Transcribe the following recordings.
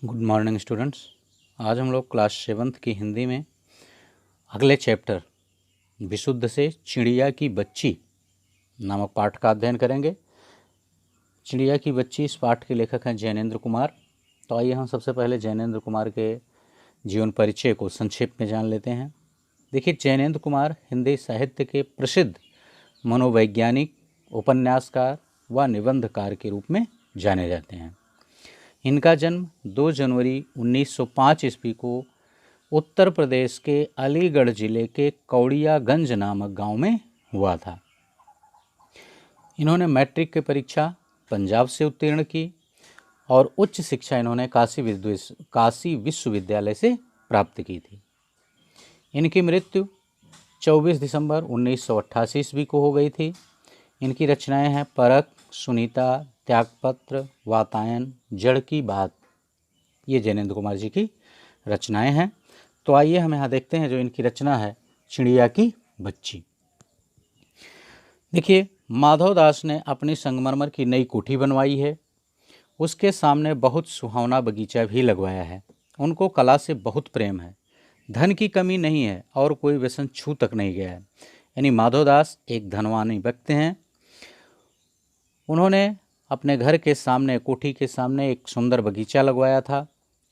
Good morning students. आज हम लोग क्लास 7th की हिंदी में अगले चैप्टर विशुद्ध से चिड़िया की बच्ची नामक पाठ का अध्ययन करेंगे। चिड़िया की बच्ची इस पाठ के लेखक हैं जैनेंद्र कुमार। तो आइए हम सबसे पहले जैनेंद्र कुमार के जीवन परिचय को संक्षेप में जान लेते हैं। देखिए, जैनेंद्र कुमार हिंदी साहित्य के प्रसिद्ध मनोवैज्ञानिक, उपन्यासकार व निबंधकार के रूप में जाने जाते हैं। इनका जन्म 2 जनवरी 1905 ईस्वी को उत्तर प्रदेश के अलीगढ़ जिले के कौड़ियागंज नामक गांव में हुआ था। इन्होंने मैट्रिक की परीक्षा पंजाब से उत्तीर्ण की और उच्च शिक्षा इन्होंने काशी विश्वविद्यालय से प्राप्त की थी। इनकी मृत्यु 24 दिसंबर 1988 ईस्वी को हो गई थी। इनकी रचनाएं हैं परख, सुनीता, त्यागपत्र, वातायन, जड़ की बात। ये जैनेंद्र कुमार जी की रचनाएं हैं। तो आइए हम यहाँ देखते हैं जो इनकी रचना है, चिड़िया की बच्ची। देखिए, माधव दास ने अपनी संगमरमर की नई कोठी बनवाई है। उसके सामने बहुत सुहावना बगीचा भी लगवाया है। उनको कला से बहुत प्रेम है। धन की कमी नहीं है और कोई व्यसन छू तक नहीं गया है। यानी माधव दास एक धनवान व्यक्ति हैं। उन्होंने अपने घर के सामने, कोठी के सामने एक सुंदर बगीचा लगवाया था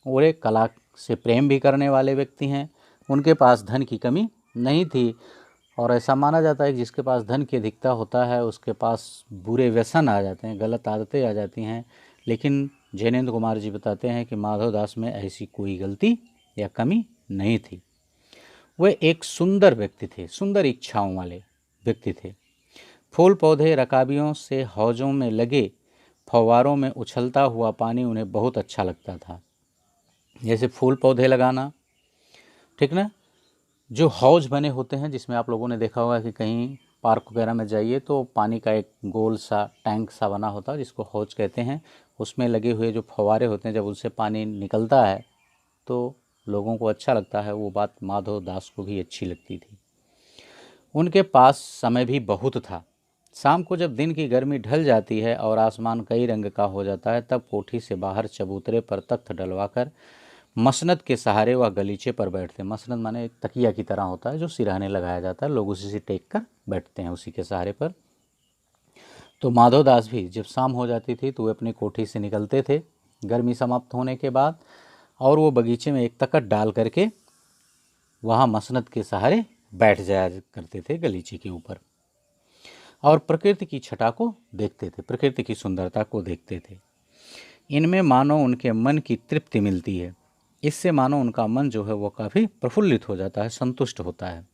और एक कला से प्रेम भी करने वाले व्यक्ति हैं। उनके पास धन की कमी नहीं थी और ऐसा माना जाता है कि जिसके पास धन की अधिकता होता है उसके पास बुरे व्यसन आ जाते हैं, गलत आदतें आ जाती हैं। लेकिन जैनेंद्र कुमार जी बताते हैं कि माधव दास में ऐसी कोई गलती या कमी नहीं थी। वे एक सुंदर व्यक्ति थे, सुंदर इच्छाओं वाले व्यक्ति थे। फूल पौधे, रकाबियों से हौजों में लगे फव्वारों में उछलता हुआ पानी उन्हें बहुत अच्छा लगता था। जैसे फूल पौधे लगाना, ठीक ना, जो हौज बने होते हैं, जिसमें आप लोगों ने देखा होगा कि कहीं पार्क वगैरह में जाइए तो पानी का एक गोल सा टैंक सा बना होता है जिसको हौज कहते हैं। उसमें लगे हुए जो फव्वारे होते हैं, जब उनसे पानी निकलता है तो लोगों को अच्छा लगता है। वो बात माधव दास को भी अच्छी लगती थी। उनके पास समय भी बहुत था। शाम को जब दिन की गर्मी ढल जाती है और आसमान कई रंग का हो जाता है, तब कोठी से बाहर चबूतरे पर तख्त डलवाकर मसनद के सहारे वह गलीचे पर बैठते। मसनद माने एक तकिया की तरह होता है जो सिरहाने लगाया जाता है, लोग उसी से टेक कर बैठते हैं, उसी के सहारे पर। तो माधव दास भी जब शाम हो जाती थी तो वे अपनी कोठी से निकलते थे गर्मी समाप्त होने के बाद, और वो बगीचे में एक तकत डाल करके वहाँ मसनद के सहारे बैठ जाया करते थे गलीचे के ऊपर, और प्रकृति की छटा को देखते थे, प्रकृति की सुंदरता को देखते थे। इनमें मानो उनके मन की तृप्ति मिलती है। इससे मानो उनका मन जो है वो काफ़ी प्रफुल्लित हो जाता है, संतुष्ट होता है।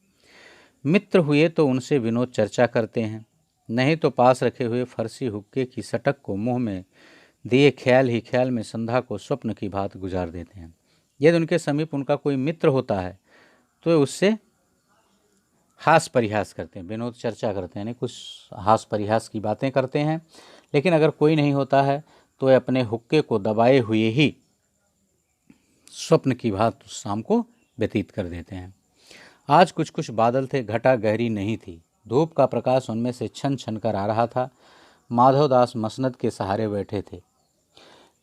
मित्र हुए तो उनसे विनोद चर्चा करते हैं, नहीं तो पास रखे हुए फरसी हुक्के की सटक को मुंह में दिए ख्याल ही ख्याल में संध्या को स्वप्न की भांत गुजार देते हैं। यदि उनके समीप उनका कोई मित्र होता है तो उससे हास परिहास करते हैं, विनोद चर्चा करते हैं, यानी कुछ हास परिहास की बातें करते हैं। लेकिन अगर कोई नहीं होता है तो वे अपने हुक्के को दबाए हुए ही स्वप्न की भांति शाम को व्यतीत कर देते हैं। आज कुछ कुछ बादल थे, घटा गहरी नहीं थी, धूप का प्रकाश उनमें से छन छन कर आ रहा था। माधव दास मसनद के सहारे बैठे थे।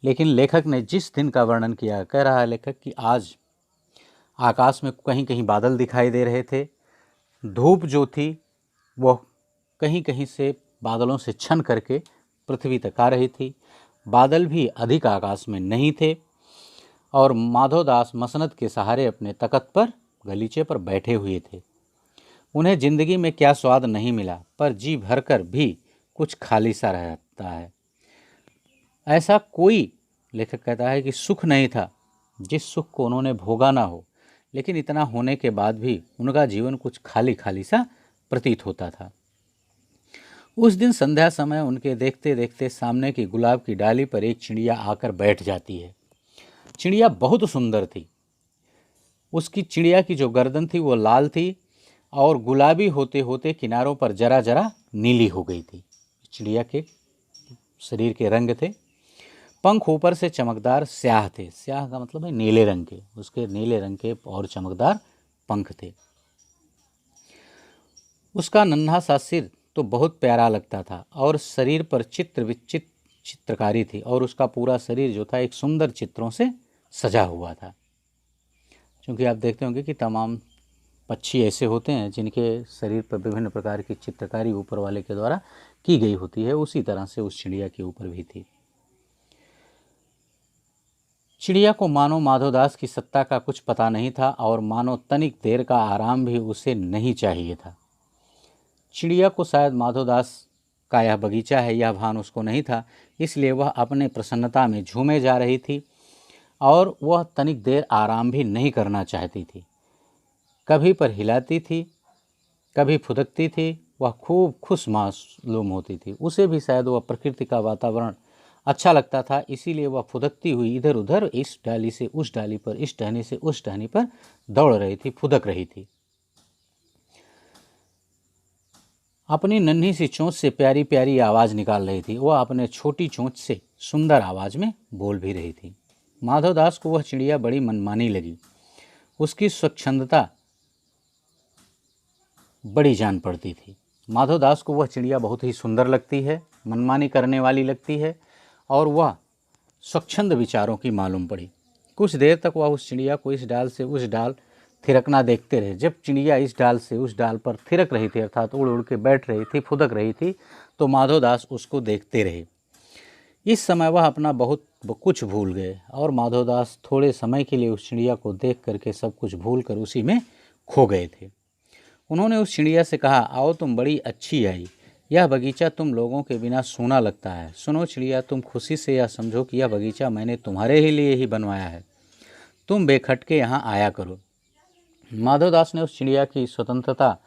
लेकिन लेखक ने जिस दिन का वर्णन किया, कह रहा है लेखक कि आज आकाश में कहीं कहीं बादल दिखाई दे रहे थे, धूप जो थी वह कहीं कहीं से बादलों से छन करके पृथ्वी तक आ रही थी। बादल भी अधिक आकाश में नहीं थे और माधव दास मसनद के सहारे अपने तख्त पर, गलीचे पर बैठे हुए थे। उन्हें जिंदगी में क्या स्वाद नहीं मिला, पर जी भरकर भी कुछ खाली सा रहता है। ऐसा कोई, लेखक कहता है, कि सुख नहीं था जिस सुख को उन्होंने भोगा ना हो। लेकिन इतना होने के बाद भी उनका जीवन कुछ खाली खाली सा प्रतीत होता था। उस दिन संध्या समय उनके देखते देखते सामने की गुलाब की डाली पर एक चिड़िया आकर बैठ जाती है। चिड़िया बहुत सुंदर थी। उसकी, चिड़िया की जो गर्दन थी वो लाल थी और गुलाबी होते होते किनारों पर जरा जरा नीली हो गई थी। चिड़िया के शरीर के रंग थे। पंख ऊपर से चमकदार स्याह थे, स्याह का मतलब है नीले रंग के, उसके नीले रंग के और चमकदार पंख थे। उसका नन्हा सा सिर तो बहुत प्यारा लगता था और शरीर पर चित्र विचित्र चित्रकारी थी, और उसका पूरा शरीर जो था एक सुंदर चित्रों से सजा हुआ था। क्योंकि आप देखते होंगे कि तमाम पक्षी ऐसे होते हैं जिनके शरीर पर विभिन्न प्रकार की चित्रकारी ऊपर वाले के द्वारा की गई होती है, उसी तरह से उस चिड़िया के ऊपर भी थी। चिड़िया को मानो माधवदास की सत्ता का कुछ पता नहीं था और मानो तनिक देर का आराम भी उसे नहीं चाहिए था। चिड़िया को शायद माधवदास का यह बगीचा है यह भान उसको नहीं था, इसलिए वह अपने प्रसन्नता में झूमे जा रही थी और वह तनिक देर आराम भी नहीं करना चाहती थी। कभी पर हिलाती थी, कभी फुदकती थी, वह खूब खुश मालूम होती थी। उसे भी शायद वह प्रकृति का वातावरण अच्छा लगता था, इसीलिए वह फुदकती हुई इधर उधर इस डाली से उस डाली पर, इस टहनी से उस टहनी पर दौड़ रही थी, फुदक रही थी। अपनी नन्ही सी चोंच से प्यारी प्यारी आवाज़ निकाल रही थी। वह अपने छोटी चोंच से सुंदर आवाज़ में बोल भी रही थी। माधवदास को वह चिड़िया बड़ी मनमानी लगी। उसकी स्वच्छंदता बड़ी जान पड़ती थी। माधवदास को वह चिड़िया बहुत ही सुंदर लगती है, मनमानी करने वाली लगती है और वह स्वच्छंद विचारों की मालूम पड़ी। कुछ देर तक वह उस चिड़िया को इस डाल से उस डाल थिरकना देखते रहे। जब चिड़िया इस डाल से उस डाल पर थिरक रही थी, अर्थात उड़ उड़ के बैठ रही थी, फुदक रही थी, तो माधवदास उसको देखते रहे। इस समय वह अपना बहुत कुछ भूल गए और माधवदास थोड़े समय के लिए उस चिड़िया को देख करके सब कुछ भूल कर उसी में खो गए थे। उन्होंने उस चिड़िया से कहा, आओ तुम बड़ी अच्छी आई, यह बगीचा तुम लोगों के बिना सूना लगता है। सुनो चिड़िया, तुम खुशी से यह समझो कि यह बगीचा मैंने तुम्हारे ही लिए ही बनवाया है। तुम बेखटके यहाँ आया करो। माधवदास ने उस चिड़िया की स्वतंत्रता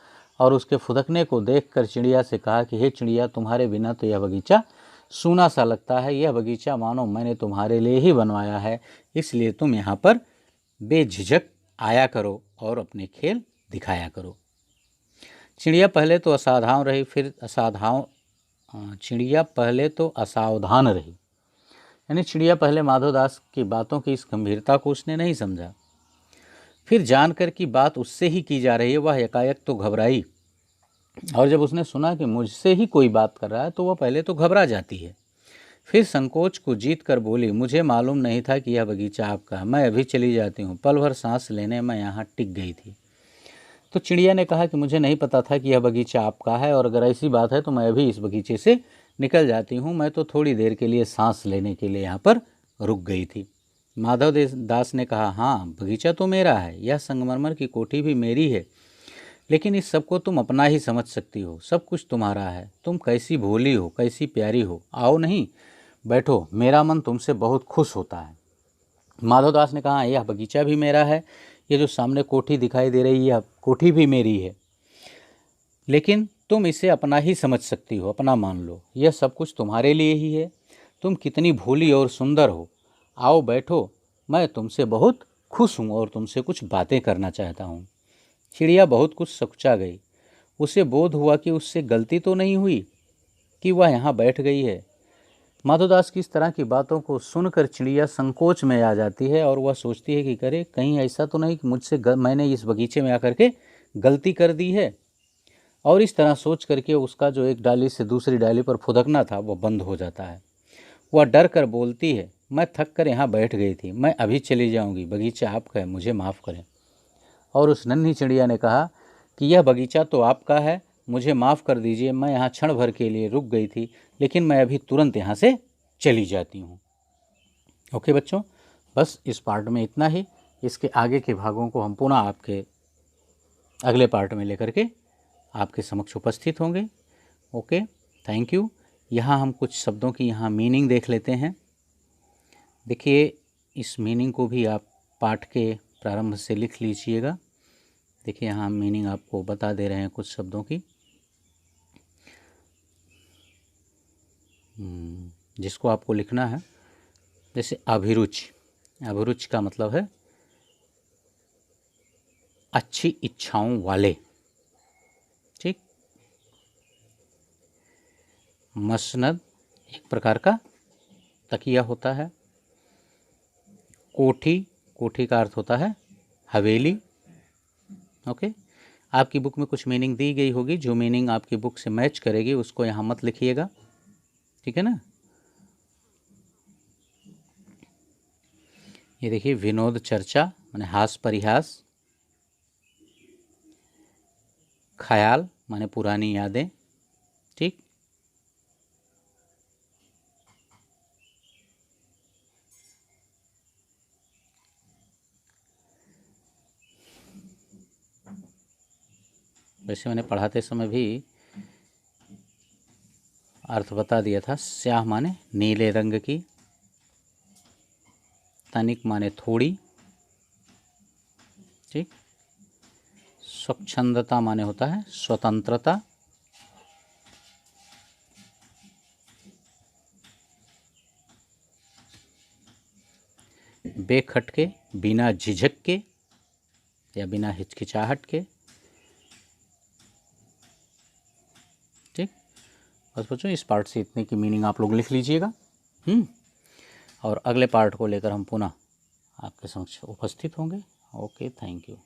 और उसके फुदकने को देखकर चिड़िया से कहा कि हे चिड़िया, तुम्हारे बिना तो यह बगीचा सूना सा लगता है। यह बगीचा मानो मैंने तुम्हारे लिए ही बनवाया है, इसलिए तुम यहाँ पर बेझिझक आया करो और अपने खेल दिखाया करो। चिड़िया पहले तो असावधान रही, चिड़िया पहले तो असावधान रही, यानी चिड़िया पहले माधवदास की बातों की इस गंभीरता को उसने नहीं समझा। फिर जानकर कि बात उससे ही की जा रही है, वह एकाएक तो घबराई और जब उसने सुना कि मुझसे ही कोई बात कर रहा है तो वह पहले तो घबरा जाती है। फिर संकोच को जीत कर बोली, मुझे मालूम नहीं था कि यह बगीचा आपका है, मैं अभी चली जाती हूँ। पल भर सांस लेने में यहाँ टिक गई थी। तो चिड़िया ने कहा कि मुझे नहीं पता था कि यह बगीचा आपका है और अगर ऐसी बात है तो मैं अभी इस बगीचे से निकल जाती हूँ। मैं तो थोड़ी देर के लिए सांस लेने के लिए यहाँ पर रुक गई थी। माधव दास ने कहा, हाँ बगीचा तो मेरा है, यह संगमरमर की कोठी भी मेरी है, लेकिन इस सबको तुम अपना ही समझ सकती हो। सब कुछ तुम्हारा है। तुम कैसी भोली हो, कैसी प्यारी हो। आओ नहीं, बैठो, मेरा मन तुमसे बहुत खुश होता है। माधवदास ने कहा, यह बगीचा भी मेरा है, ये जो सामने कोठी दिखाई दे रही है यह कोठी भी मेरी है, लेकिन तुम इसे अपना ही समझ सकती हो, अपना मान लो। यह सब कुछ तुम्हारे लिए ही है। तुम कितनी भोली और सुंदर हो। आओ बैठो, मैं तुमसे बहुत खुश हूँ और तुमसे कुछ बातें करना चाहता हूँ। चिड़िया बहुत कुछ सकुचा गई। उसे बोध हुआ कि उससे गलती तो नहीं हुई कि वह यहाँ बैठ गई है। माधवदास की इस तरह की बातों को सुनकर चिड़िया संकोच में आ जाती है और वह सोचती है कि करे कहीं ऐसा तो नहीं कि मुझसे मैंने इस बगीचे में आकर के गलती कर दी है। और इस तरह सोच करके उसका जो एक डाली से दूसरी डाली पर फुदकना था वह बंद हो जाता है। वह डर कर बोलती है, मैं थक कर यहाँ बैठ गई थी, मैं अभी चली जाऊँगी, बगीचा आपका है, मुझे माफ़ करें। और उस नन्ही चिड़िया ने कहा कि यह बगीचा तो आपका है, मुझे माफ़ कर दीजिए, मैं यहाँ क्षण भर के लिए रुक गई थी, लेकिन मैं अभी तुरंत यहाँ से चली जाती हूँ। ओके बच्चों, बस इस पार्ट में इतना ही। इसके आगे के भागों को हम पुनः आपके अगले पार्ट में लेकर के आपके समक्ष उपस्थित होंगे। Okay, thank you. यहाँ हम कुछ शब्दों की यहाँ मीनिंग देख लेते हैं। देखिए, इस मीनिंग को भी आप पाठ के प्रारंभ से लिख लीजिएगा। देखिए, यहाँ हम मीनिंग आपको बता दे रहे हैं कुछ शब्दों की, जिसको आपको लिखना है। जैसे अभिरुचि, अभिरुचि का मतलब है अच्छी इच्छाओं वाले। ठीक। मसनद एक प्रकार का तकिया होता है। कोठी, कोठी का अर्थ होता है हवेली। ओके, आपकी बुक में कुछ मीनिंग दी गई होगी, जो मीनिंग आपकी बुक से मैच करेगी उसको यहाँ मत लिखिएगा, ठीक है ना। ये देखिए विनोद चर्चा माने हास परिहास, ख्याल माने पुरानी यादें। ठीक, वैसे मैंने पढ़ाते समय भी अर्थ बता दिया था। स्याह माने नीले रंग की, तनिक माने थोड़ी। ठीक, स्वच्छंदता माने होता है स्वतंत्रता। बेखटके बिना झिझक के या बिना हिचकिचाहट के। ठीक, बस बच्चों इस पार्ट से इतने की मीनिंग आप लोग लिख लीजिएगा। और अगले पार्ट को लेकर हम पुनः आपके समक्ष उपस्थित होंगे। Okay, thank you.